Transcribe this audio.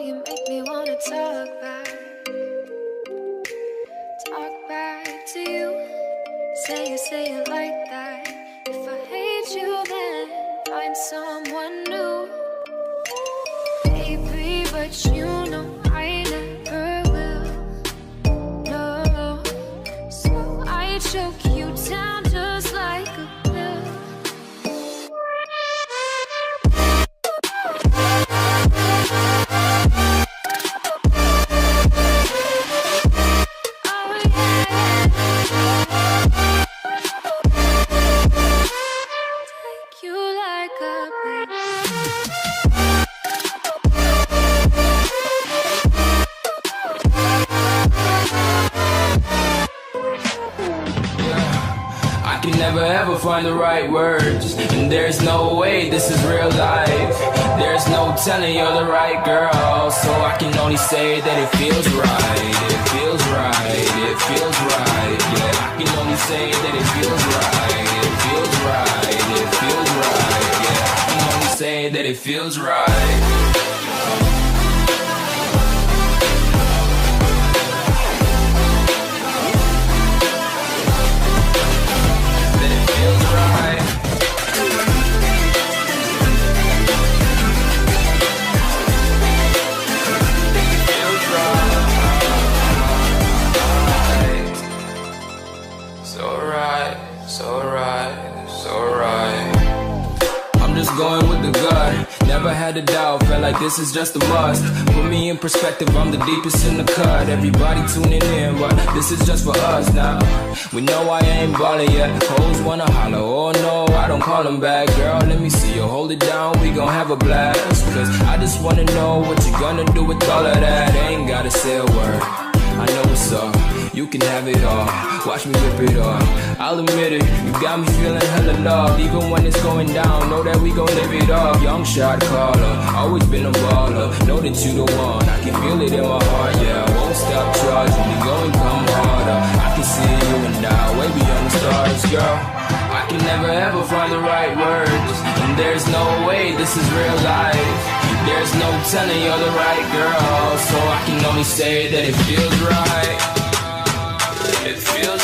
you make me wanna talk back to you. Say it like that. If I hate you, then find someone new. Baby, but you know I never will. No, so I choke you down just like a pill. Never ever find the right words, and there's no way this is real life. There's no telling you're the right girl, so I can only say that it feels right. It feels right, it feels right. Yeah, I can only say that it feels right. It feels right, it feels right. Yeah, I can only say that it feels right. Going with the gut, never had a doubt, felt like this is just a must. Put me in perspective, I'm the deepest in the cut. Everybody tuning in, but this is just for us now. We know I ain't ballin' yet, hoes wanna holler, oh no, I don't call them back. Girl, let me see you hold it down, we gon' have a blast. Cause I just wanna know what you gonna do with all of that. Ain't gotta say a word, I know what's up, you can have it all. Watch me rip it off, I'll admit it, you got me feeling hella loved. Even when it's going down, know that we gon' live it up. Young shot caller, always been a baller. Know that you the one, I can feel it in my heart. Yeah, I won't stop charging, we go and come harder. I can see you and I, way beyond the stars, girl. I can never ever find the right words, and there's no way this is real life. There's no telling you're the right girl, so I can only say that it feels right. It feels